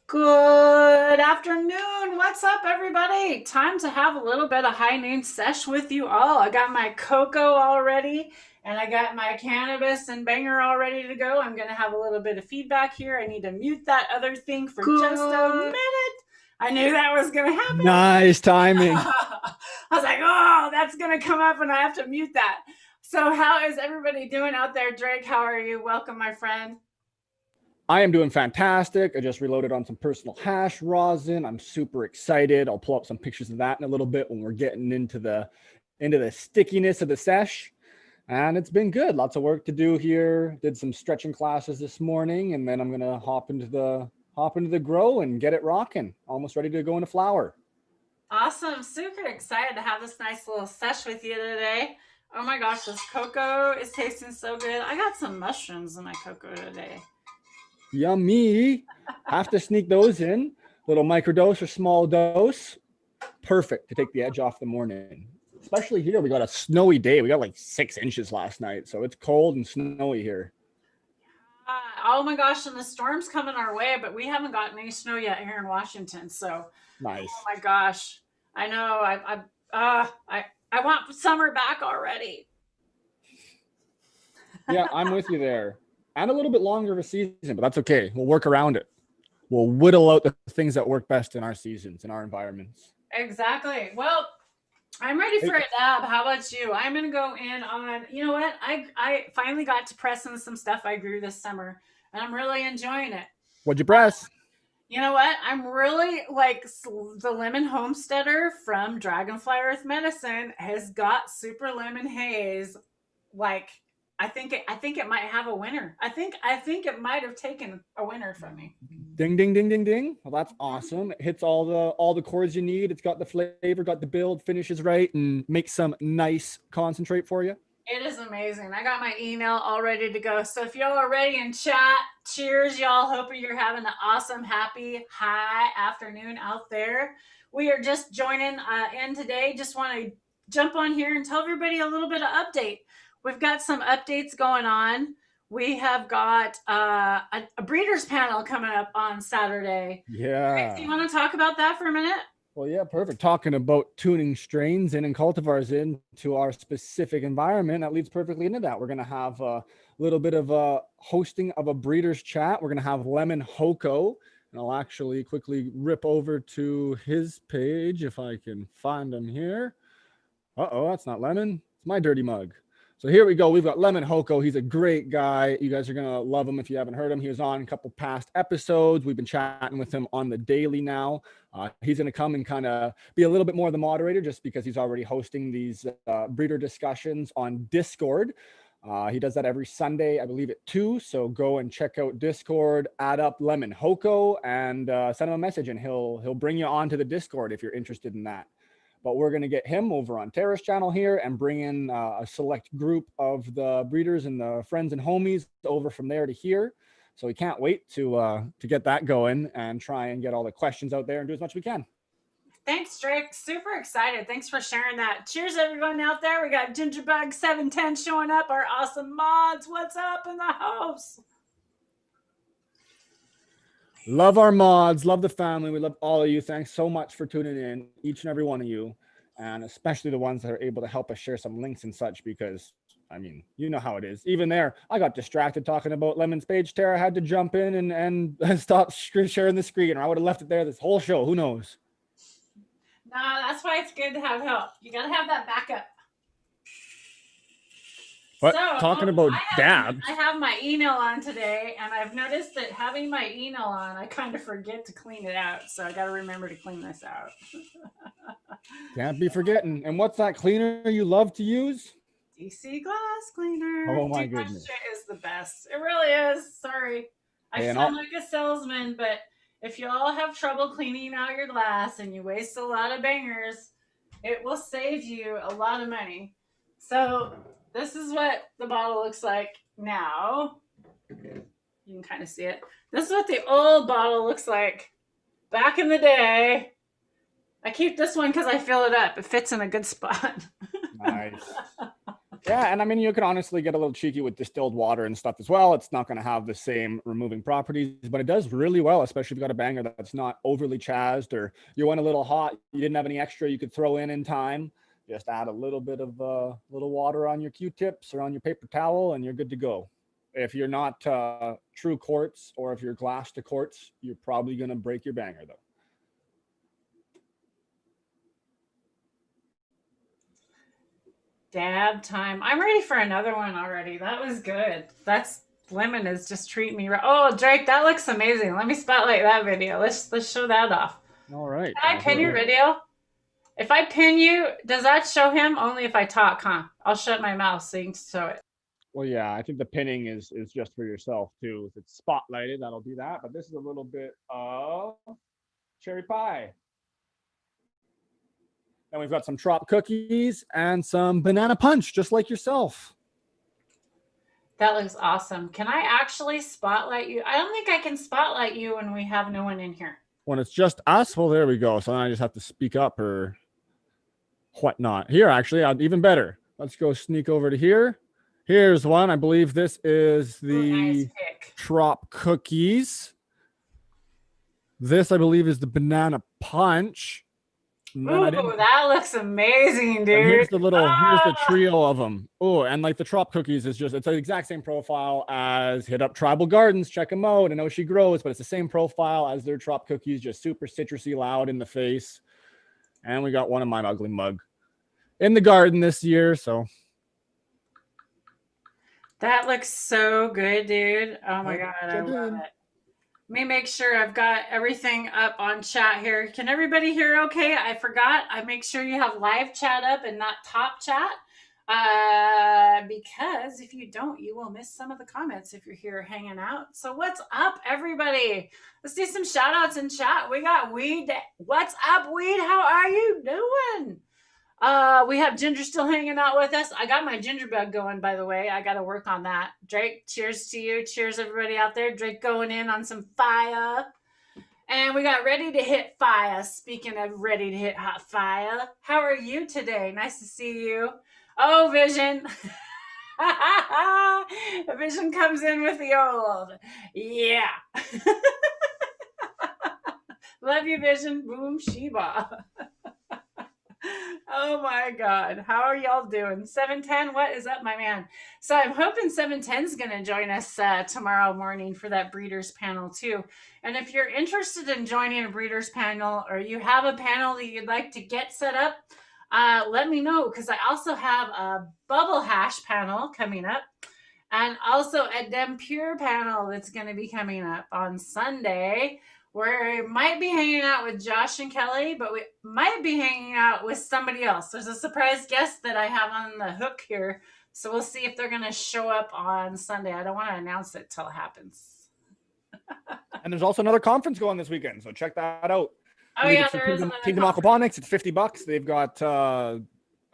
Good afternoon. What's up, everybody? Time to have a little bit of high noon sesh with you all. I got my cocoa all ready and I got my cannabis and banger all ready to go. I'm going to have a little bit of feedback here. I need to mute that other thing for just a Good. minute. I knew that was going to happen. Nice timing. I was like, oh, that's going to come up and I have to mute that. So, how is everybody doing out there? Drake, how are you? Welcome, my friend. I am doing fantastic. I just reloaded on some personal hash rosin. I'm super excited. I'll pull up some pictures of that in a little bit when we're getting into the stickiness of the sesh. And it's been good. Lots of work to do here. Did some stretching classes this morning, and then I'm gonna hop into the grow and get it rocking. Almost ready to go into flower. Awesome. Super excited to have this nice little sesh with you today. Oh my gosh, this cocoa is tasting so good. I got some mushrooms in my cocoa today. Yummy. Have to sneak those in. Little microdose or small dose. Perfect to take the edge off the morning. Especially here, we got a snowy day. We got like 6 inches last night, so it's cold and snowy here. Oh my gosh, and the storm's coming our way, but we haven't gotten any snow yet here in Washington. So, oh Nice. my gosh, I know. I want summer back already. Yeah, I'm with you there. And a little bit longer of a season, but that's okay. We'll work around it. We'll whittle out the things that work best in our seasons, in our environments. Exactly. Well, I'm ready Hey, for a dab. How about you? I'm gonna go in on. You know what? I finally got to press in some stuff I grew this summer, and I'm really enjoying it. what'd you press? You know what? I'm really like the lemon homesteader from Dragonfly Earth Medicine has got super lemon haze. Like I think it might have a winner. I think it might have taken a winner from me. Ding, ding, ding, ding, ding. Well, that's awesome. It hits all the chords you need. It's got the flavor, got the build, finishes right, and makes some nice concentrate for you. It is amazing. I got my email all ready to go. So if y'all are ready in chat, cheers, y'all. Hope you're having an awesome, happy, high afternoon out there. We are just joining in today. Just want to jump on here and tell everybody a little bit of update. We've got some updates going on. We have got a breeders panel coming up on Saturday. Do Yeah. you want to talk about that for a minute? Well, yeah, perfect. Talking about tuning strains in and cultivars into our specific environment, that leads perfectly into that. We're going to have a little bit of a hosting of a breeder's chat. We're going to have Lemon Hoko, and I'll actually quickly rip over to his page if I can find him here. Uh-oh, that's not Lemon. It's my dirty mug. So here we go. We've got Lemon Hoko. He's a great guy. You guys are going to love him if you haven't heard him. He was on a couple past episodes. We've been chatting with him on the daily now. He's going to come and kind of be a little bit more the moderator just because he's already hosting these breeder discussions on Discord. He does that every Sunday, I believe at 2. So go and check out Discord, add up Lemon Hoko, and send him a message, and he'll bring you onto the Discord if you're interested in that. But we're going to get him over on Tara's channel here and bring in a select group of the breeders and the friends and homies over from there to here. So we can't wait to get that going and try and get all the questions out there and do as much as we can. Thanks, Drake. Super excited. Thanks for sharing that. Cheers, everyone out there. We got Gingerbug710 showing up. Our awesome mods. What's up in the house? Love our mods, love the family. We love all of you. Thanks so much for tuning in, each and every one of you, and especially the ones that are able to help us share some links and such, because I mean, you know how it is. Even there, I got distracted talking about Lemon's page. Tara had to jump in and stop sharing the screen, or I would have left it there this whole show. Who knows? Nah, that's why it's good to have help. You got to have that backup. So But talking about dabs, I have my email on today, and I've noticed that having my email on, I kind of forget to clean it out. So I got to remember to clean this out. can't be forgetting. And what's that cleaner you love to use? DC glass cleaner. Oh my Too much goodness. shit is the best. It really is. Sorry. I Hey, and sound all, like a salesman, but if you all have trouble cleaning out your glass and you waste a lot of bangers, it will save you a lot of money. So this is what the bottle looks like now. You can kind of see it. This is what the old bottle looks like back in the day. I keep this one because I fill it up. It fits in a good spot. nice. Yeah, and I mean, you can honestly get a little cheeky with distilled water and stuff as well. It's not going to have the same removing properties, but it does really well, especially if you've got a banger that's not overly chazed or you went a little hot, you didn't have any extra you could throw in time. Just add a little bit of little water on your Q-tips or on your paper towel, and you're good to go. If you're not true quartz or if you're glass to quartz, you're probably going to break your banger, though. Dab time. I'm ready for another one already. That was good. That's lemon is just treating me right. Oh, Drake, that looks amazing. Let me spotlight that video. Let's show that off. All right. Can I pin your video? If I pin you, does that show him? Only if I talk, huh? I'll shut my mouth so you can show it. Well, yeah, I think the pinning is just for yourself too. If it's spotlighted, that'll do that. But this is a little bit of cherry pie. And we've got some trop cookies and some banana punch, just like yourself. That looks awesome. Can I actually spotlight you? I don't think I can spotlight you when we have no one in here. When it's just us, well, there we go. So then I just have to speak up or whatnot. Here, actually, even better. Let's go sneak over to here. Here's one. I believe this is the nice trop cookies. This, I believe, is the banana punch. Ooh, that looks amazing, dude. And here's the trio of them. Oh, and like the trop cookies is it's the exact same profile as Hit Up Tribal Gardens. Check them out. I know she grows, but it's the same profile as their trop cookies, just super citrusy, loud in the face. And we got one in my ugly mug in the garden this year. So that looks so good, dude. Oh my God, I love it. Let me make sure I've got everything up on chat here. Can everybody hear okay? I forgot. I make sure you have live chat up and not top chat. Because if you don't, you will miss some of the comments if you're here hanging out. So what's up, everybody? Let's do some shout outs in chat. We got Weed. What's up, Weed? How are you doing? We have Ginger still hanging out with us. I got my ginger bug going, by the way. I got to work on that. Drake, cheers to you. Cheers, everybody out there. Drake going in on some fire. And we got ready to hit fire. Speaking of ready to hit hot fire, how are you today? Nice to see you. Oh, Vision. Vision comes in with the old. Yeah. Love you, Vision. Boom, Sheba. Oh my God. How are y'all doing? 710, what is up, my man? So I'm hoping 710 is going to join us tomorrow morning for that breeders panel too. And if you're interested in joining a breeders panel or you have a panel that you'd like to get set up, let me know, because I also have a bubble hash panel coming up and also a Dem Pure panel that's going to be coming up on Sunday, where we might be hanging out with Josh and Kelly, but we might be hanging out with somebody else. There's a surprise guest that I have on the hook here, so we'll see if they're going to show up on Sunday. I don't want to announce it till it happens. And there's also another conference going this weekend, so check that out. Oh yeah, there is Kingdom Aquaponics. It's $50. They've got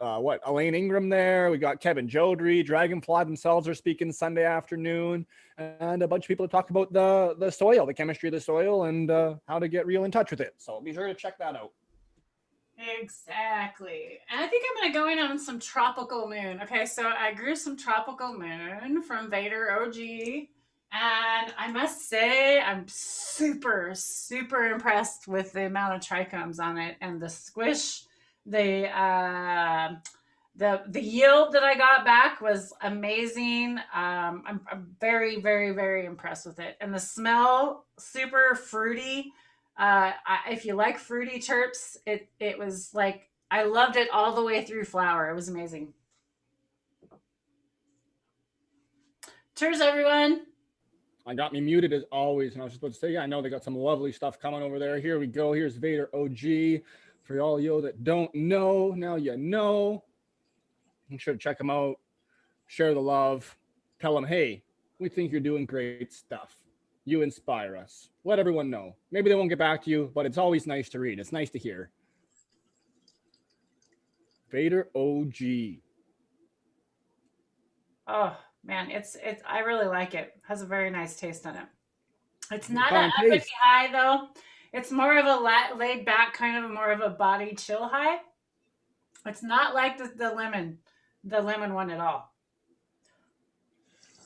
Elaine Ingram there. We got Kevin Jodry. Dragonfly themselves are speaking Sunday afternoon, and a bunch of people to talk about the soil, the chemistry of the soil, and how to get real in touch with it. So be sure to check that out. Exactly. And I think I'm going to go in on some tropical moon. Okay, so I grew some tropical moon from Vader OG. And I must say, I'm super, super impressed with the amount of trichomes on it and the squish. The yield that I got back was amazing. I'm very, very, very impressed with it. And the smell, super fruity. If you like fruity terps, it was like, I loved it all the way through flower. It was amazing. Cheers, everyone. I got me muted as always, and I was just about to say, yeah, I know they got some lovely stuff coming over there. Here we go. Here's Vader OG. For all you that don't know, now you know. Make sure to check them out. Share the love. Tell them, hey, we think you're doing great stuff. You inspire us. Let everyone know. Maybe they won't get back to you, but it's always nice to read. It's nice to hear. Vader OG. Oh, man, it's I really like it. Has a very nice taste on it. It's not an uppity high though. It's more of a laid back, kind of more of a body chill high. It's not like the lemon. the lemon one at all.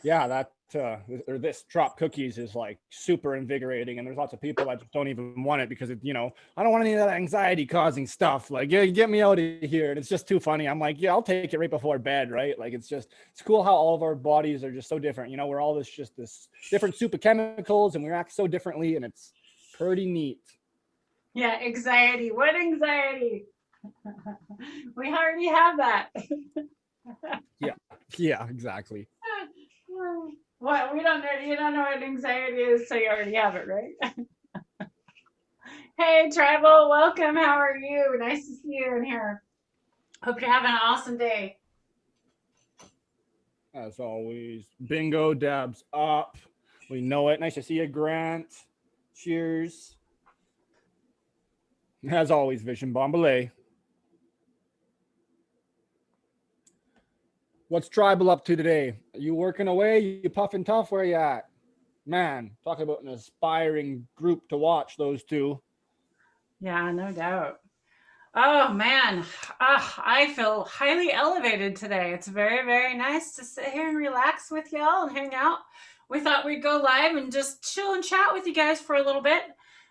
Yeah, that or this drop cookies is like super invigorating, and there's lots of people that just don't even want it because I don't want any of that anxiety causing stuff. Like, yeah, get me out of here. And it's just too funny. I'm like, yeah, I'll take it right before bed, right? Like, it's cool how all of our bodies are just so different. We're all this different soup of chemicals, and we act so differently, and it's pretty neat. Yeah, anxiety. What anxiety? We already have that. Yeah, exactly. What, we don't know, you don't know what anxiety is, so you already have it, right? Hey, Tribal, welcome. How are you? Nice to see you in here. Hope you're having an awesome day. As always, bingo dabs up. We know it. Nice to see you, Grant. Cheers. As always, Vision Bombalay. What's Tribal up to today? Are you working away? You puffing tough? Where you at? Man, talk about an aspiring group to watch, those two. Yeah, no doubt. Oh man, I feel highly elevated today. It's very, very nice to sit here and relax with y'all and hang out. We thought we'd go live and just chill and chat with you guys for a little bit.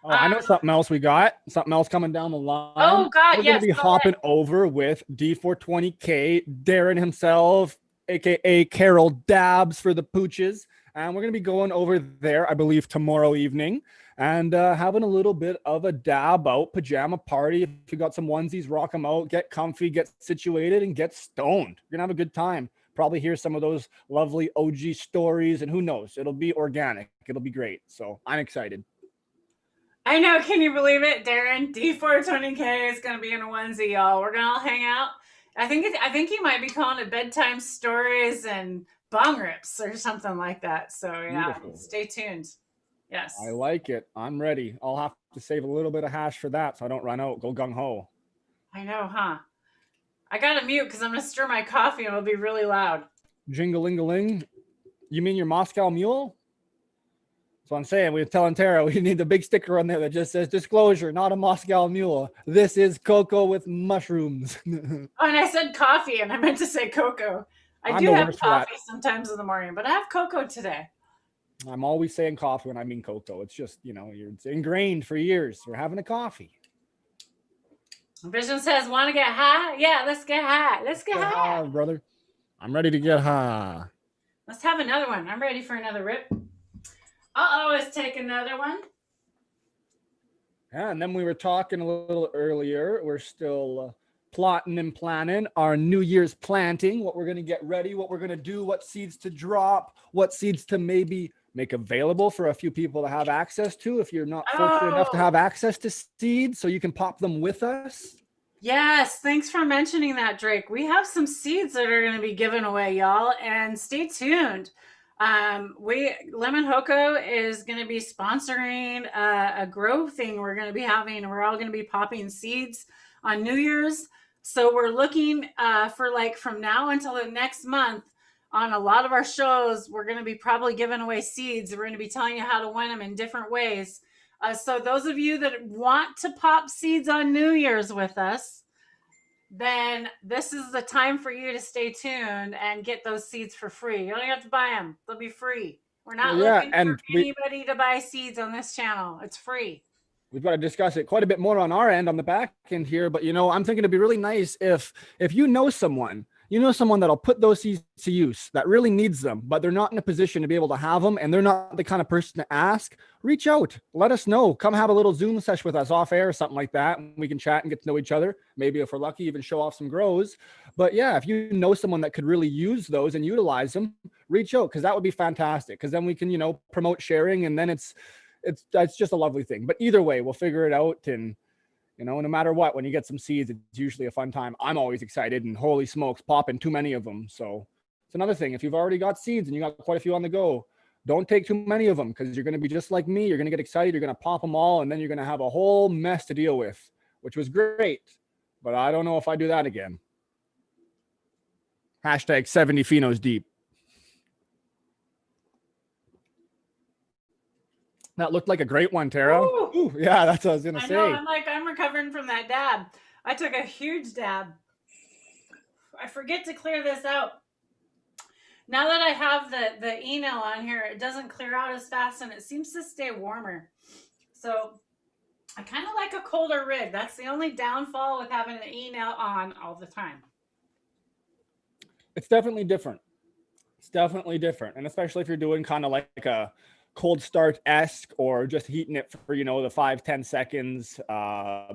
Oh, I know something else we got. Something else coming down the line. Oh God, we're yes. We're going to be hopping over with D420K, Darren himself, aka Carol Dabs for the Pooches. And we're going to be going over there, I believe, tomorrow evening and having a little bit of a dab out pajama party. If you got some onesies, rock them out, get comfy, get situated, and get stoned. You're going to have a good time. Probably hear some of those lovely OG stories, and who knows, it'll be organic. It'll be great. So I'm excited. I know. Can you believe it, Darren? D420K is going to be in a onesie, y'all. We're going to all hang out. I think he might be calling it bedtime stories and bong rips or something like that. So yeah, beautiful. Stay tuned. Yes, I like it. I'm ready. I'll have to save a little bit of hash for that so I don't run out. Go gung ho. I know, huh? I gotta mute because I'm gonna stir my coffee and it'll be really loud. Jingle-ling-a-ling. You mean your Moscow Mule? So I'm saying, we were telling Tara we need the big sticker on there that just says disclosure, not a Moscow Mule. This is cocoa with mushrooms. Oh, and I said coffee and I meant to say cocoa. I do have coffee sometimes in the morning, but I have cocoa today. I'm always saying coffee when I mean cocoa. It's just, it's ingrained for years. We're having a coffee. Vision says, want to get high? Yeah, let's get high. Let's get high, brother. I'm ready to get high. Let's have another one. I'm ready for another rip. Let's take another one. Yeah, and then we were talking a little earlier. We're still plotting and planning our New Year's planting, what we're going to get ready, what we're going to do, what seeds to drop, what seeds to maybe make available for a few people to have access to if you're not fortunate enough to have access to seeds, so you can pop them with us. Yes, thanks for mentioning that, Drake. We have some seeds that are going to be given away, y'all, and stay tuned. Lemon Hoko is going to be sponsoring a grow thing we're going to be having, and we're all going to be popping seeds on New Year's. So we're looking for from now until the next month on a lot of our shows, we're going to be probably giving away seeds. We're going to be telling you how to win them in different ways. So those of you that want to pop seeds on New Year's with us, then this is the time for you to stay tuned and get those seeds for free. You don't have to buy them. They'll be free. We're not looking for anybody to buy seeds on this channel. It's free. We've got to discuss it quite a bit more on our end, on the back end here. But, I'm thinking it'd be really nice if you know someone that'll put those seeds to use that really needs them, but they're not in a position to be able to have them, and they're not the kind of person to ask. Reach out, let us know. Come have a little Zoom session with us off air or something like that, and we can chat and get to know each other. Maybe if we're lucky, even show off some grows. But yeah, if you know someone that could really use those and utilize them, reach out, because that would be fantastic. Because then we can, promote sharing, and then it's just a lovely thing. But either way, we'll figure it out. And no matter what, when you get some seeds, it's usually a fun time. I'm always excited, and holy smokes, popping too many of them. So it's another thing. If you've already got seeds and you got quite a few on the go, don't take too many of them, because you're going to be just like me. You're going to get excited. You're going to pop them all, and then you're going to have a whole mess to deal with, which was great. But I don't know if I do that again. Hashtag 70 phenos deep. That looked like a great one, Tara. Ooh, yeah, that's what I was going to say. I'm recovering from that dab. I took a huge dab. I forget to clear this out. Now that I have the e-nail on here, it doesn't clear out as fast and it seems to stay warmer. So I kind of like a colder rig. That's the only downfall with having the e-nail on all the time. It's definitely different. It's definitely different. And especially if you're doing kind of like a cold start-esque or just heating it for, the 5-10 seconds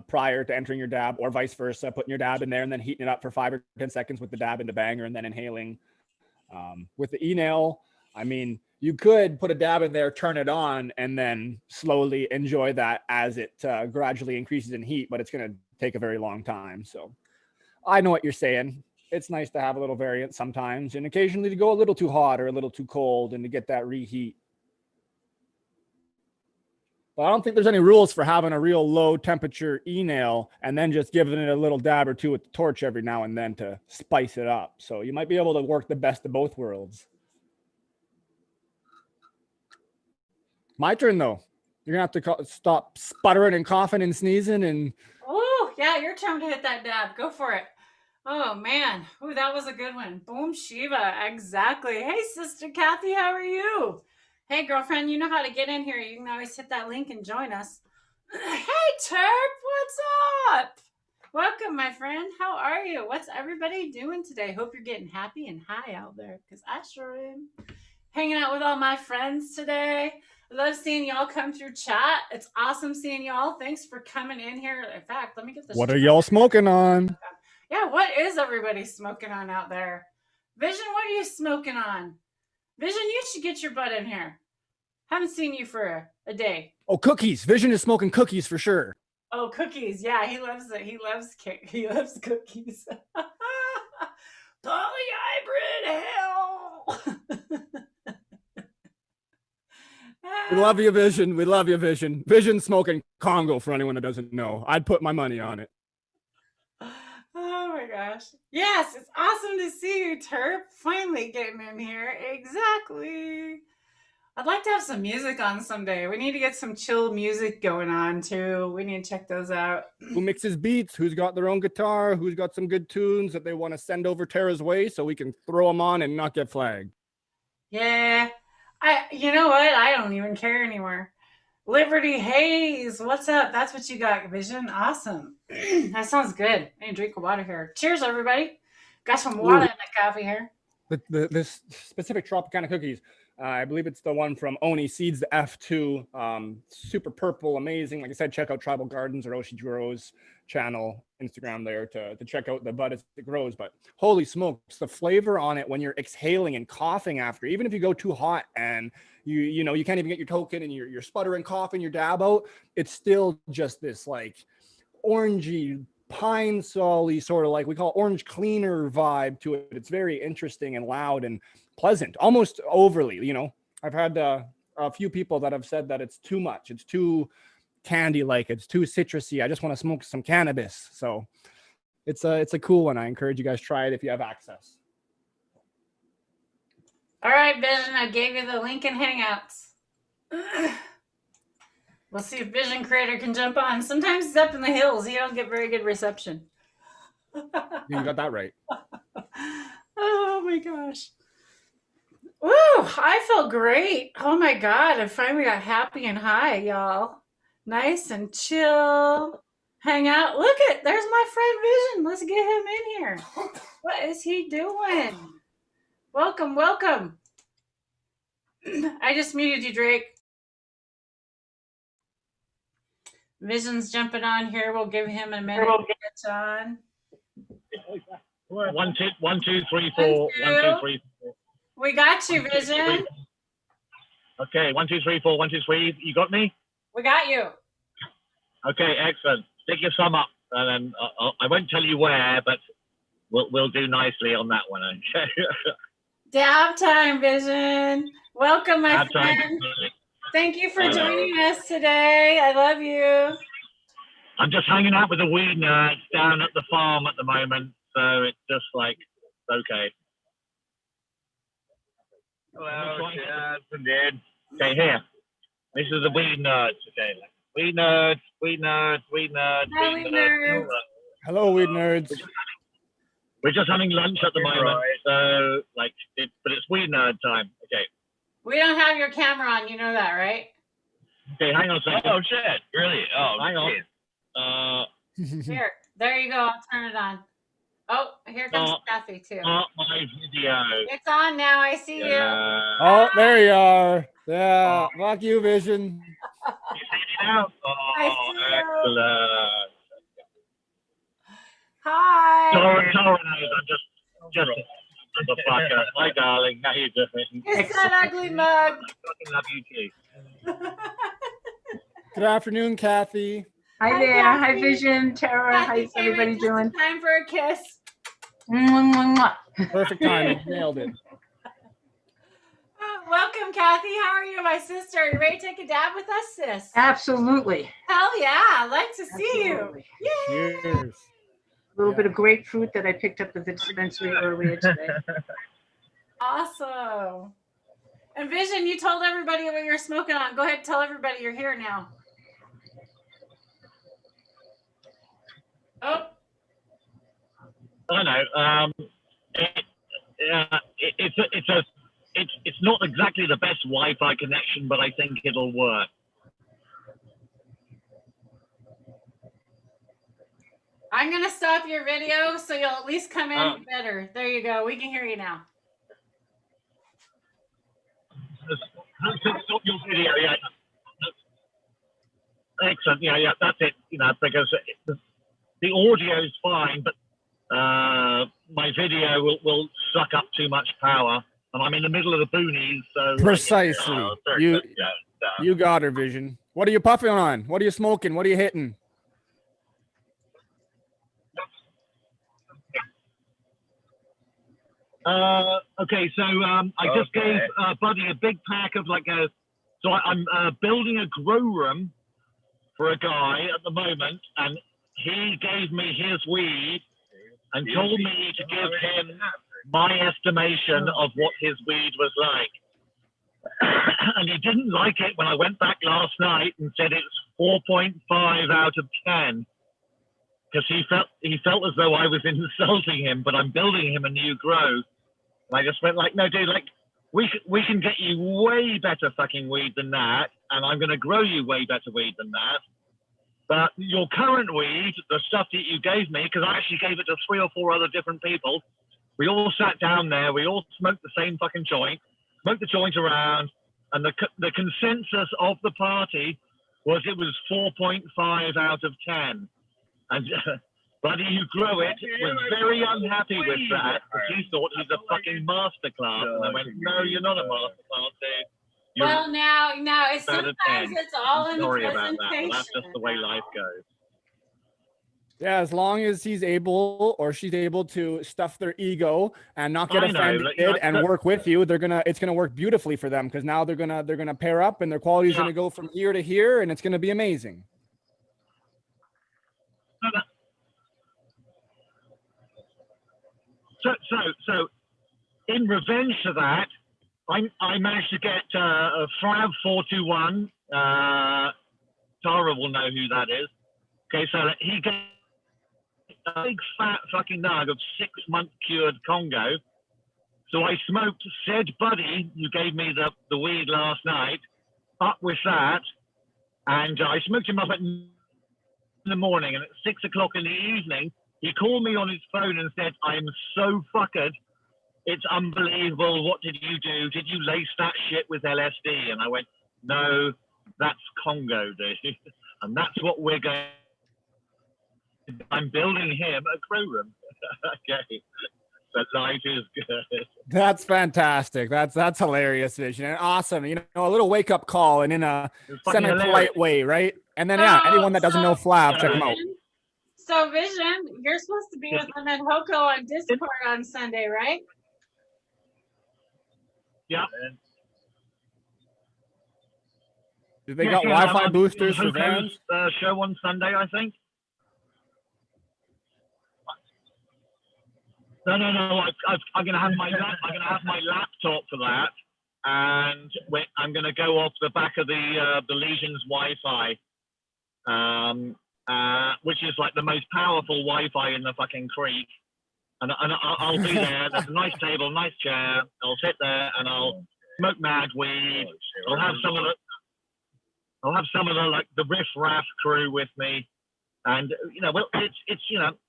prior to entering your dab, or vice versa, putting your dab in there and then heating it up for 5 or 10 seconds with the dab in the banger and then inhaling. With the e-nail, I mean, you could put a dab in there, turn it on, and then slowly enjoy that as it gradually increases in heat, but it's going to take a very long time. So I know what you're saying. It's nice to have a little variant sometimes and occasionally to go a little too hot or a little too cold and to get that reheat. But I don't think there's any rules for having a real low temperature e-nail and then just giving it a little dab or two with the torch every now and then to spice it up. So you might be able to work the best of both worlds. My turn, though. You're going to have to stop sputtering and coughing and sneezing. And oh, yeah, your turn to hit that dab. Go for it. Oh, man. Oh, that was a good one. Boom, Shiva. Exactly. Hey, Sister Kathy, how are you? Hey, girlfriend, you know how to get in here. You can always hit that link and join us. Hey, Terp, what's up? Welcome, my friend. How are you? What's everybody doing today? Hope you're getting happy and high out there, because I sure am. Hanging out with all my friends today. I love seeing y'all come through chat. It's awesome seeing y'all. Thanks for coming in here. In fact, let me get this. What are y'all smoking on? Yeah, what is everybody smoking on out there? Vision, what are you smoking on? Vision, you should get your butt in here. Haven't seen you for a day. Oh, cookies. Vision is smoking cookies for sure. Oh, cookies. Yeah, he loves it. He loves cookies. Polyhybrid hell. We love you, Vision. We love you, Vision. Vision smoking Congo, for anyone that doesn't know. I'd put my money on it. Oh my gosh. Yes, it's awesome to see you, Terp. Finally getting in here. Exactly. I'd like to have some music on someday. We need to get some chill music going on too. We need to check those out. Who mixes beats? Who's got their own guitar? Who's got some good tunes that they want to send over Tara's way so we can throw them on and not get flagged? Yeah. You know what? I don't even care anymore. Liberty Hayes, what's up? That's what you got, Vision. Awesome. That sounds good. I need to drink of water here. Cheers, everybody. Got some water in the coffee here. This specific Tropicana cookies, I believe it's the one from Oni Seeds, the F2, super purple, amazing. Like I said, check out Tribal Gardens or Oshi Grows channel, Instagram there to check out the bud as it grows. But holy smokes, the flavor on it when you're exhaling and coughing after, even if you go too hot and you can't even get your token and you're sputtering, coughing your dab out, it's still just this like orangey, pine solly sort of, like we call orange cleaner vibe to it. It's very interesting and loud and pleasant, almost overly. I've had a few people that have said that it's too much, it's too candy like, it's too citrusy, I just want to smoke some cannabis. So it's a cool one. I encourage you guys, try it if you have access. All right, Vision, I gave you the link in Hangouts. We'll see if Vision Creator can jump on. Sometimes he's up in the hills. He don't get very good reception. You got that right. Oh my gosh. Woo, I feel great. Oh my God, I finally got happy and high, y'all. Nice and chill. Hang out. Look there's my friend Vision. Let's get him in here. What is he doing? Welcome, welcome. I just muted you, Drake. Vision's jumping on here. We'll give him a minute to get on. 1 2 3 4 1 2 3 4. We got you, Vision. Okay, 1 2 3 4 1 2 3. You got me? We got you. Okay, excellent. Stick your thumb up, and then I won't tell you where, but we'll do nicely on that one. Okay. Dab time, Vision. Welcome, my friend. Thank you for joining us today. I love you. I'm just hanging out with the weed nerds down at the farm at the moment, so it's just like, okay. Hello, Chad. Okay, here. This is the weed nerds. Okay, weed nerds. Hi, weed nerds. Hello, weed nerds. We're just having lunch at the moment, so like, but it's weed nerd time. Okay. We don't have your camera on. You know that, right? Okay, hang on a second. Oh shit! Really? Oh, hang on. Here, there you go. I'll turn it on. Oh, here comes Kathy too. My video. It's on now. I see you. Oh, there you are. Yeah, fuck you, Vision. Oh, I see you. excellent. Hi. Tara knows I'm just a fucker. Hi, darling. How you doing? It's that ugly mug. I fucking love you too. Good afternoon, Kathy. Hi there. Kathy. Hi, Vision. Tara. Kathy How's everybody came in just doing? in time for a kiss. Mwah, mwah, mwah. Perfect timing. Nailed it. Welcome, Kathy. How are you, my sister? Are you ready to take a dab with us, sis? Absolutely. Hell yeah. I'd like to see Absolutely. you. Yay. Cheers. A little bit of grapefruit that I picked up at the dispensary earlier today. Awesome. And Vision, you told everybody what you're smoking on. Go ahead and tell everybody you're here now. Oh. I know. It's not exactly the best Wi-Fi connection, but I think it'll work. I'm going to stop your video so you'll at least come in better. There you go. We can hear you now. Stop your video, yeah. Excellent, yeah, that's it. You know, because the audio is fine, but my video will suck up too much power, and I'm in the middle of the boonies, so Precisely. You got her, Vision. What are you puffing on? What are you smoking? What are you hitting? Okay, so I just gave Buddy a big pack of so I'm building a grow room for a guy at the moment, and he gave me his weed and told me to give him my estimation of what his weed was like. And he didn't like it when I went back last night and said it's 4.5 out of 10. Because he felt as though I was insulting him, but I'm building him a new grow. And I just went like, no, dude, like, we can get you way better fucking weed than that, and I'm going to grow you way better weed than that. But your current weed, the stuff that you gave me, because I actually gave it to 3 or 4 other different people, we all sat down there, we all smoked the same fucking joint, smoked the joint around, and the consensus of the party was it was 4.5 out of 10. And Buddy, who grew it, was very unhappy with that, because he thought he's a fucking masterclass. And I went, no, you're not a masterclass, dude. Well, now it's sometimes it's all in the presentation. About that. Well, that's just the way life goes. Yeah, as long as he's able or she's able to stuff their ego and not get offended and work with you, it's gonna work beautifully for them, because now they're gonna pair up and their quality is gonna go from here to here, and it's gonna be amazing. So in revenge for that, I managed to get a Flav 421. Tara will know who that is. Okay, so he got a big fat fucking nug of 6-month cured Congo. So I smoked said Buddy, who gave me the weed last night, up with that, and I smoked him up in the morning, and at 6 o'clock in the evening, he called me on his phone and said, I am so fuckered. It's unbelievable. What did you do? Did you lace that shit with LSD? And I went, no, that's Congo, dude. And that's what we're going. I'm building him a grow room. Okay. But life is good. That's fantastic. That's hilarious, Vision, and awesome. You know, a little wake up call, and in a semi-polite way, right? And then anyone that doesn't know Flav, check him out. So Vision, you're supposed to be with him and Hoko on Discord on Sunday, right? Yeah. Did they got Wi-Fi boosters for vans? Show on Sunday, I think. No. I'm gonna have my laptop for that, and I'm gonna go off the back of the Legion's Wi-Fi, which is like the most powerful Wi-Fi in the fucking creek. and I'll be there. There's a nice table, nice chair. I'll sit there and I'll smoke mad weed. I'll have some of the like the riff raff crew with me, and well, it's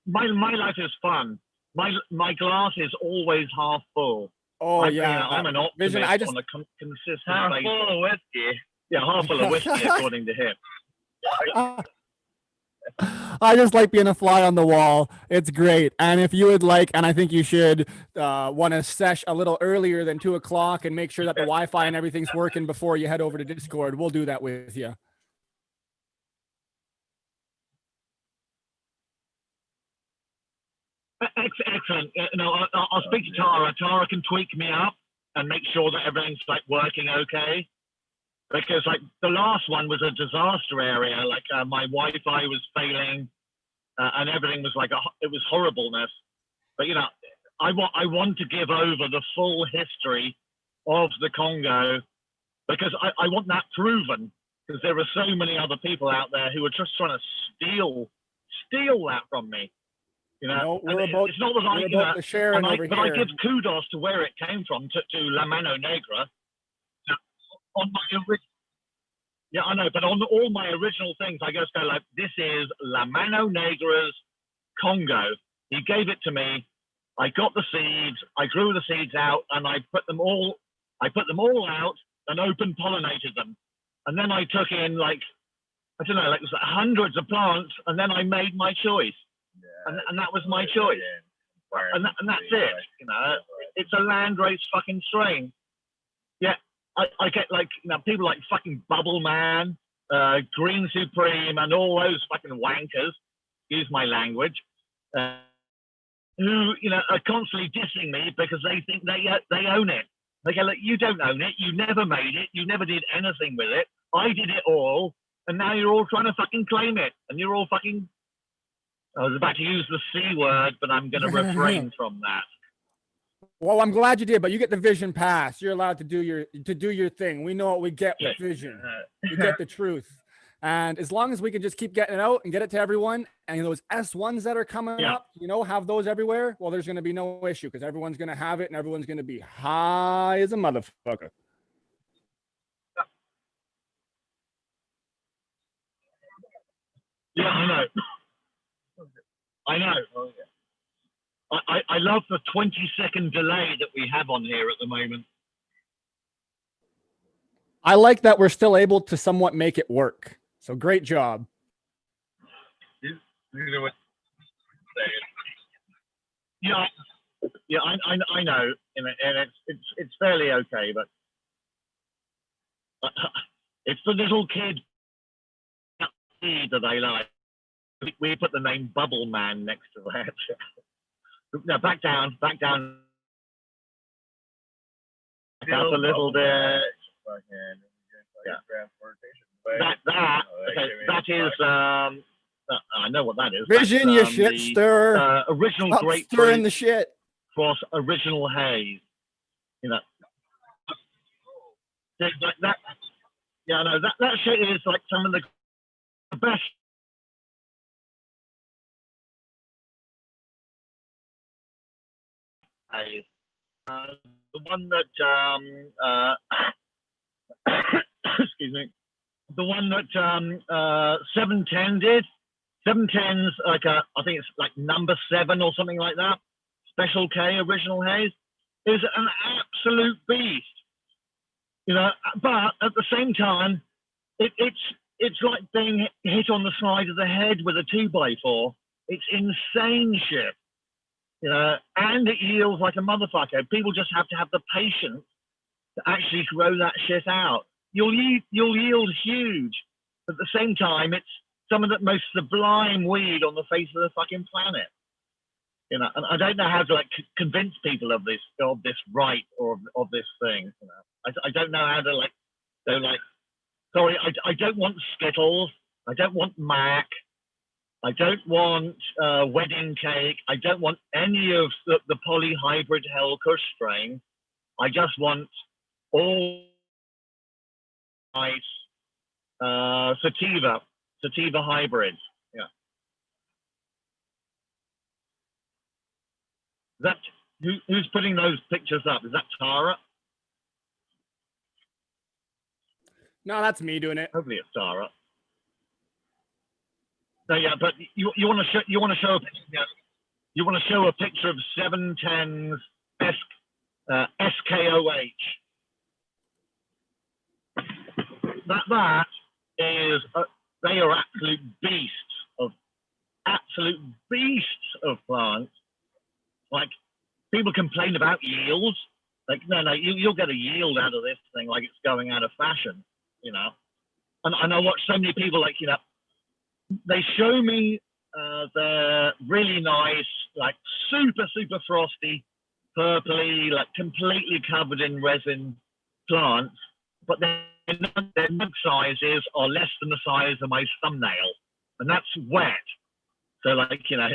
my life is fun. My glass is always half full. Oh yeah, I'm an optimist Vision, on a consistent basis. Half full of whiskey. Yeah, half full of whiskey, according to him. I just like being a fly on the wall. It's great. And if you would like, and I think you should want to sesh a little earlier than 2 o'clock and make sure that the Wi-Fi and everything's working before you head over to Discord, we'll do that with you. Excellent. I'll speak to Tara. Tara can tweak me up and make sure that everything's like working okay. Because like the last one was a disaster area. Like my Wi-Fi was failing, and everything was like it was horribleness. But I want to give over the full history of the Congo because I want that proven. Because there are so many other people out there who are just trying to steal that from me. No, we're about the sharing over but here. I give kudos to where it came from, to La Mano Negra. On my yeah, I know, but on all my original things, I just go like, this is La Mano Negra's Congo. He gave it to me. I got the seeds. I grew the seeds out, and I put them all out and open pollinated them. And then I took in like hundreds of plants, and then I made my choice. And that was my choice. And that's it. It's a landrace fucking strain. Yeah, I get like people like fucking Bubble Man, Green Supreme, and all those fucking wankers. Excuse my language. Who are constantly dissing me because they think they own it. They go, look, you don't own it. You never made it. You never did anything with it. I did it all, and now you're all trying to fucking claim it, and you're all fucking. I was about to use the C word, but I'm going to refrain from that. Well, I'm glad you did, but you get the Vision pass. You're allowed to do your thing. We know what we get with Vision. We get the truth. And as long as we can just keep getting it out and get it to everyone, and those S1s that are coming up, have those everywhere, well, there's going to be no issue because everyone's going to have it and everyone's going to be high as a motherfucker. Yeah, I know. I love the 20-second delay that we have on here at the moment. I like that we're still able to somewhat make it work. So great job. Yeah, I know, and it's fairly okay, but it's the little kid that I like. We put the name Bubble Man next to that. No, back down. That's a little bit. Yeah. That is. I know what that is. Vision, you shit stir. Original Stop grapefruit. stirring the shit. Plus original haze. Like that. Yeah, no, that shit is like some of the best. The one that excuse me, the one that 710 did. 710's like I think it's like number 7 or something like that. Special K original haze is an absolute beast. But at the same time, it's like being hit on the side of the head with a 2x4. It's insane shit. And it yields like a motherfucker. People just have to have the patience to actually grow that shit out. You'll yield huge. But at the same time, it's some of the most sublime weed on the face of the fucking planet. And I don't know how to convince people of this right or of this thing. I don't know how to sorry, I don't want Skittles. I don't want Mac. I don't want wedding cake. I don't want any of the polyhybrid Hell Kush strain. I just want all nice sativa hybrids. Yeah. that who's putting those pictures up? Is that Tara? No, that's me doing it. Hopefully it's Tara. So yeah, but you want to show a picture, yeah, you want to show a picture of 710's SKOH. That is they are absolute beasts of plants. Like, people complain about yields. Like, no, you'll get a yield out of this thing like it's going out of fashion, you know. And I watch so many people, like, you know, they show me the really nice, like super frosty, purpley, like completely covered in resin plants, but their nug sizes are less than the size of my thumbnail, and that's wet. So, like, you know,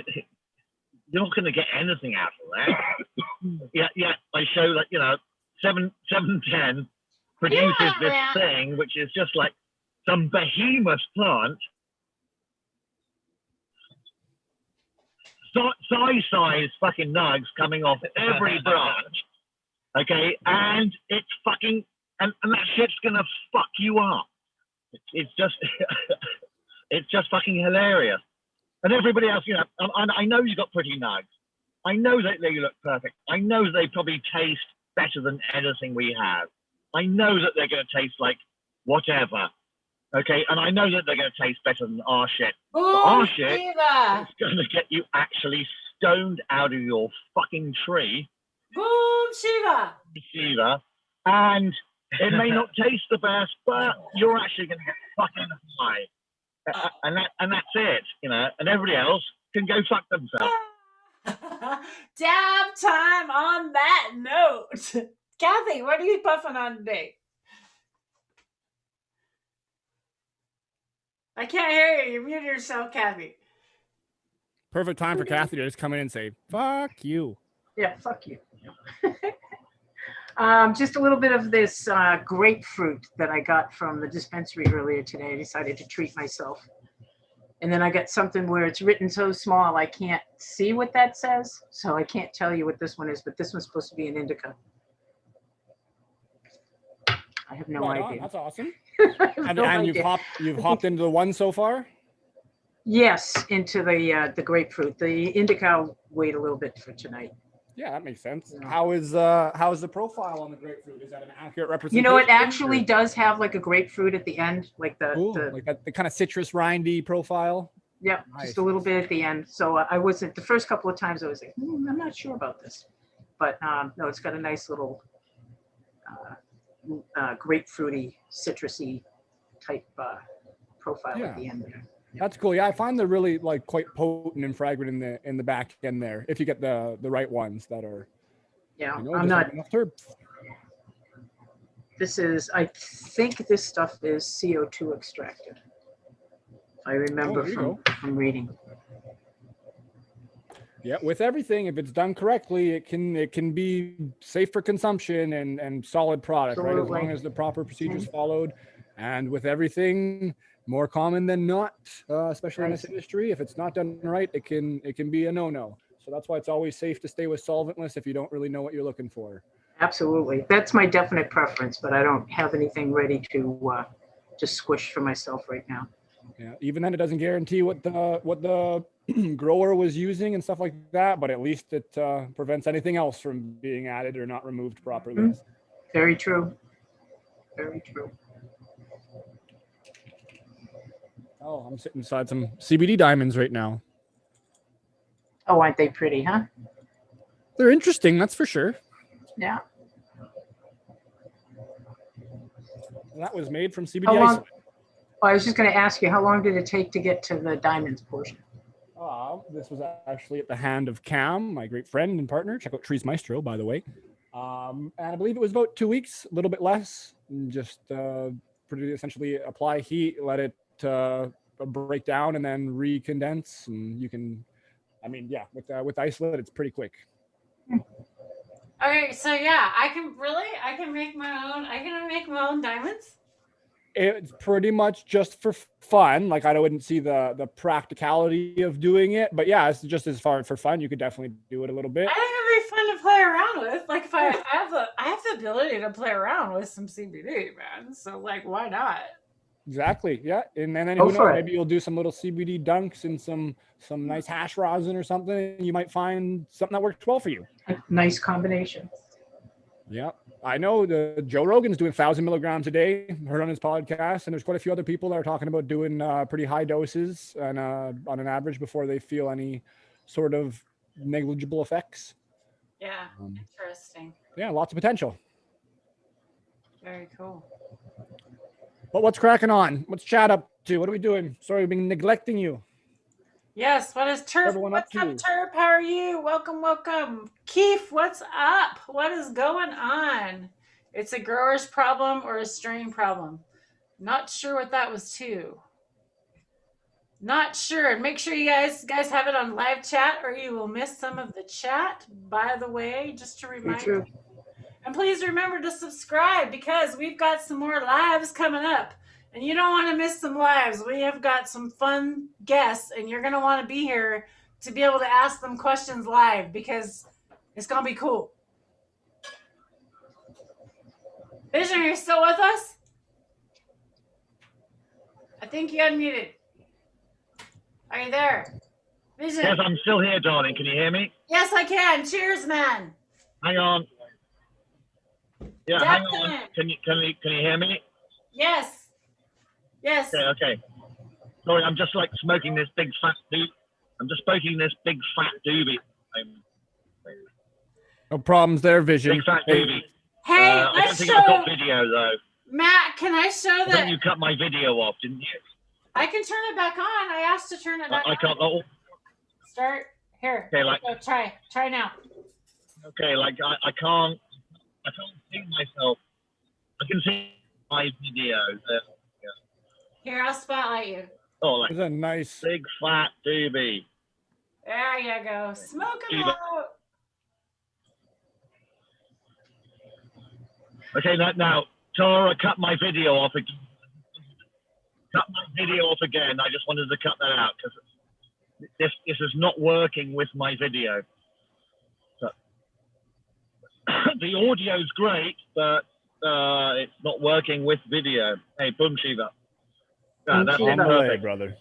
you're not going to get anything out of that. yeah. I show that, you know, 710 produces this thing, which is just like some behemoth plant, size fucking nugs coming off every branch. Okay, and it's fucking, and that shit's gonna fuck you up. It's just, it's just fucking hilarious. And everybody else, you know, I know you got pretty nugs. I know that they look perfect. I know that they probably taste better than anything we have. I know that they're going to taste like whatever. Okay, and I know that they're going to taste better than our shit. Our shit is going to get you actually stoned out of your fucking tree. Boom, Shiva. And it may not taste the best, but you're actually going to get fucking high. And that's it, you know. And everybody else can go fuck themselves. Dab time on that note. Kathy, what are you puffing on today? I can't hear you. You muted yourself, Kathy. Perfect time for Kathy to just come in and say, fuck you. Yeah, fuck you. Just a little bit of this grapefruit that I got from the dispensary earlier today. I decided to treat myself. And then I got something where it's written so small I can't see what that says. So I can't tell you what this one is, but this one's supposed to be an indica. I have no idea. That's awesome. No idea. You've hopped into the one so far? Yes, into the grapefruit. The indica I'll wait a little bit for tonight. Yeah, that makes sense. Yeah. How is the profile on the grapefruit? Is that an accurate representation? You know, it actually does have like a grapefruit at the end, like the kind of citrus rindy profile. Yeah, Nice. Just a little bit at the end. So I wasn't, the first couple of times I was like, I'm not sure about this, but no, it's got a nice little grapefruity, citrusy type profile at the end there. That's cool. Yeah, I find they're really like quite potent and fragrant in the back end there. If you get the right ones that are. Yeah, you know, I'm not. Enough herbs. This is, I think this stuff is CO2 extracted. I remember from reading. Yeah, with everything, if it's done correctly, it can be safe for consumption and solid product, right? As long as the proper procedures followed. And with everything, more common than not, especially in this industry, if it's not done right, it can be a no-no. So that's why it's always safe to stay with solventless if you don't really know what you're looking for. Absolutely, that's my definite preference, but I don't have anything ready to just squish for myself right now. Yeah, even then, it doesn't guarantee what the grower was using and stuff like that, but at least it prevents anything else from being added or not removed properly. Mm-hmm. Very true. Very true. Oh, I'm sitting inside some CBD diamonds right now. Oh, aren't they pretty, huh? They're interesting, that's for sure. Yeah. And that was made from CBD isolate. I was just going to ask you, how long did it take to get to the diamonds portion? This was actually at the hand of Cam, my great friend and partner. Check out Trees Maestro, by the way. And I believe it was about 2 weeks, a little bit less. And just pretty essentially apply heat, let it break down, and then recondense. And you can, I mean, yeah, with isolate, it's pretty quick. Okay, so yeah, I can make my own diamonds. It's pretty much just for fun. Like, I wouldn't see the practicality of doing it, but yeah, it's just as far for fun. You could definitely do it a little bit. I think it'd really fun to play around with. Like if I have the ability to play around with some CBD, man. So like, why not? Exactly. Yeah. And then Go who for knows, it. maybe you'll do some little CBD dunks and some nice hash rosin or something. And you might find something that works well for you. A nice combination. Yeah. I know Joe Rogan's doing 1,000 milligrams a day, heard on his podcast. And there's quite a few other people that are talking about doing pretty high doses and on an average before they feel any sort of negligible effects. Yeah. Interesting. Yeah. Lots of potential. Very cool. But what's cracking on? What's chat up to? What are we doing? Sorry, we've been neglecting you. Yes, what is Turf? Everyone up What's up, to? Turf? How are you? Welcome, welcome. Keith, what's up? What is going on? It's a grower's problem or a strain problem? Not sure what that was too. Not sure. And make sure you guys have it on live chat or you will miss some of the chat. By the way, just to remind you. And please remember to subscribe because we've got some more lives coming up. And you don't want to miss some lives. We have got some fun guests, and you're going to want to be here to be able to ask them questions live because it's going to be cool. Vision, are you still with us? I think you unmuted. Are you there? Vision. Yes, I'm still here, darling. Can you hear me? Yes, I can. Cheers, man. Hang on. Yeah, hang on. Can you hear me? Yes. Yes. Okay. Sorry, I'm just like smoking this big fat doobie. I'm just smoking this big fat doobie. No problems there, Vision. Big fat doobie. Hey, I don't let's think show. I've got video though. Matt, can I show I that? think you cut my video off, didn't you? I can turn it back on. I asked to turn it back I can't. on. Oh, Start here. okay, like Go, try now. okay, like I can't see myself. I can see my video. Here, I'll spotlight you. Oh, like It's a nice. big fat doobie. There you go. Smoke 'em out. Okay, now Tara, cut my video off again. Cut my video off again. I just wanted to cut that out because this is not working with my video. So, the audio's great, but it's not working with video. Hey, boom Shiva. That's On the way, perfect. brother.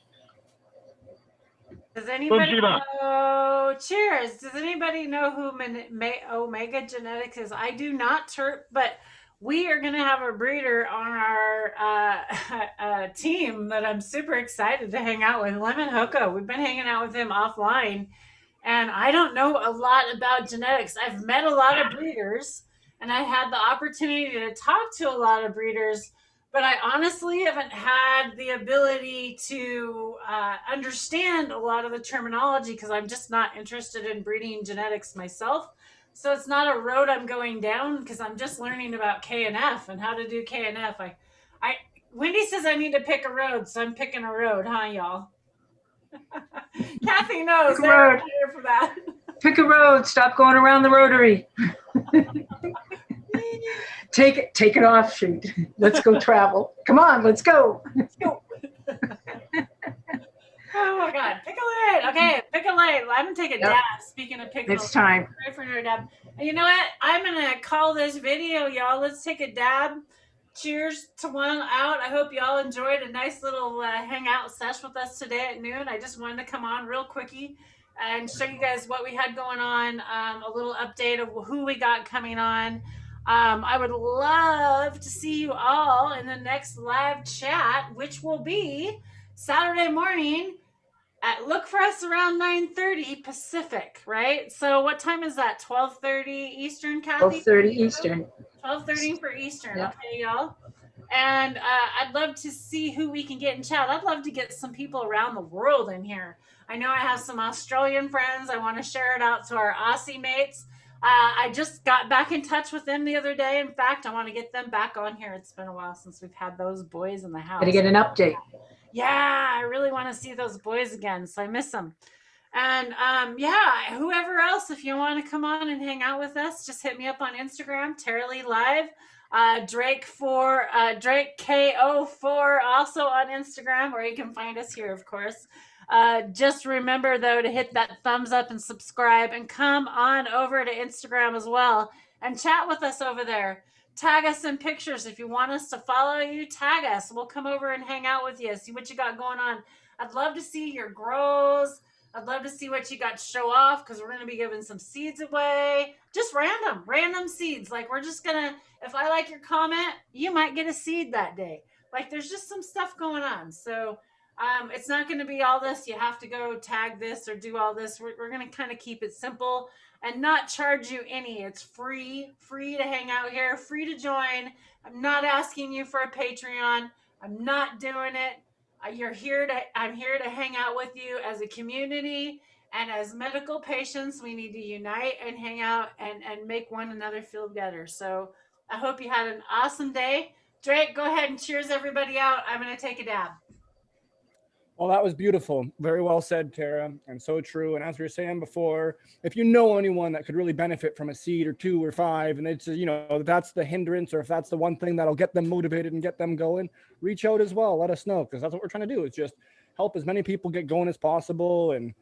Does anybody Shiva. know? Cheers. Does anybody know who Omega Genetics is? I do not, but we are going to have a breeder on our team that I'm super excited to hang out with, Lemon Hoko. We've been hanging out with him offline, and I don't know a lot about genetics. I've met a lot of breeders, and I had the opportunity to talk to a lot of breeders, but I honestly haven't had the ability to understand a lot of the terminology because I'm just not interested in breeding genetics myself. So it's not a road I'm going down because I'm just learning about KNF and how to do KNF. Wendy says I need to pick a road, so I'm picking a road, huh, y'all? Kathy knows. Pick a road. Here for that. Pick a road. Stop going around the rotary. Take it off, shoot. Let's go travel. Come on, let's go. Let's go. Oh my God, pick a lane. Okay, pick a lane. I'm gonna take a dab. Speaking of picking, It's time. Right for another dab. And you know what? I'm gonna call this video, y'all. Let's take a dab. Cheers to one out. I hope y'all enjoyed a nice little hangout sesh with us today at noon. I just wanted to come on real quickie and show you guys what we had going on. A little update of who we got coming on. I would love to see you all in the next live chat, which will be Saturday morning. Look for us around 9:30 Pacific, right? So what time is that? 12:30 Eastern, Kathy? 12:30 Eastern. 12:30 for Eastern. Yeah. Okay, y'all. And I'd love to see who we can get in chat. I'd love to get some people around the world in here. I know I have some Australian friends. I want to share it out to our Aussie mates. I just got back in touch with them the other day. In fact, I want to get them back on here. It's been a while since we've had those boys in the house. Gotta get an update. Yeah, I really want to see those boys again, so I miss them. And whoever else, if you want to come on and hang out with us, just hit me up on Instagram, Tara Lee Live. Drake KO4 also on Instagram, or you can find us here, of course. Just remember though to hit that thumbs up and subscribe, and come on over to Instagram as well and chat with us over there. Tag us in pictures if you want us to follow you. Tag us. We'll come over and hang out with you. See what you got going on. I'd love to see your grows. I'd love to see what you got to show off, because we're going to be giving some seeds away. Just random seeds. Like, we're just going to, if I like your comment, you might get a seed that day. Like, there's just some stuff going on. So it's not going to be all this. You have to go tag this or do all this. We're going to kind of keep it simple and not charge you any. It's free to hang out here, free to join. I'm not asking you for a Patreon. I'm not doing it. I'm here to hang out with you as a community, and as medical patients, we need to unite and hang out and make one another feel better. So I hope you had an awesome day. Drake, go ahead and cheers everybody out. I'm going to take a dab. Well, that was beautiful. Very well said, Tara, and so true. And as we were saying before, if you know anyone that could really benefit from a seed or 2 or 5, and it's, that's the hindrance, or if that's the one thing that'll get them motivated and get them going, reach out as well. Let us know, because that's what we're trying to do, is just help as many people get going as possible. And,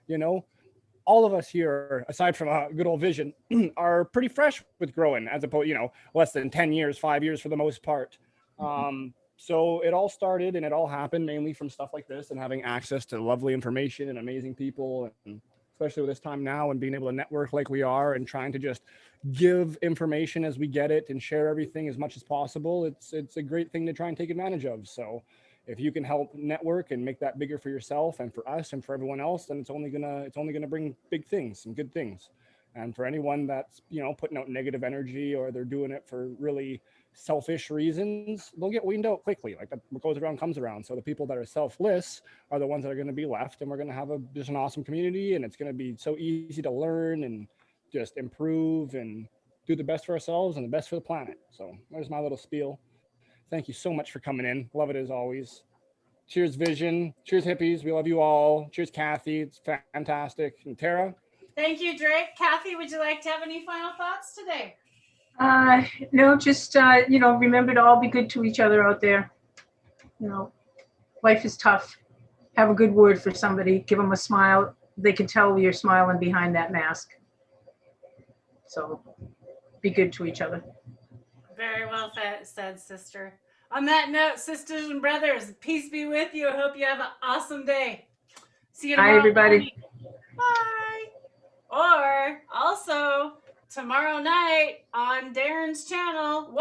all of us here, aside from a good old vision, are pretty fresh with growing, as opposed, less than 10 years, 5 years for the most part. So it all started and it all happened mainly from stuff like this, and having access to lovely information and amazing people, and especially with this time now, and being able to network like we are, and trying to just give information as we get it and share everything as much as possible. It's a great thing to try and take advantage of. So if you can help network and make that bigger for yourself and for us and for everyone else, then it's only gonna bring big things and good things. And for anyone that's, putting out negative energy, or they're doing it for really selfish reasons, they'll get weaned out quickly. Like, what goes around comes around. So the people that are selfless are the ones that are going to be left, and we're going to have just an awesome community, and it's going to be so easy to learn and just improve and do the best for ourselves and the best for the planet. So there's my little spiel. Thank you so much for coming in. Love it as always. Cheers, Vision. Cheers, hippies. We love you all. Cheers, Kathy. It's fantastic. And Tara? Thank you, Drake. Kathy, would you like to have any final thoughts today? No, just, remember to all be good to each other out there. Life is tough. Have a good word for somebody. Give them a smile. They can tell you're smiling behind that mask. So be good to each other. Very well said, sister. On that note, sisters and brothers, peace be with you. I hope you have an awesome day. See you tomorrow. Bye, everybody. Morning. Bye. Or also tomorrow night on Darren's channel,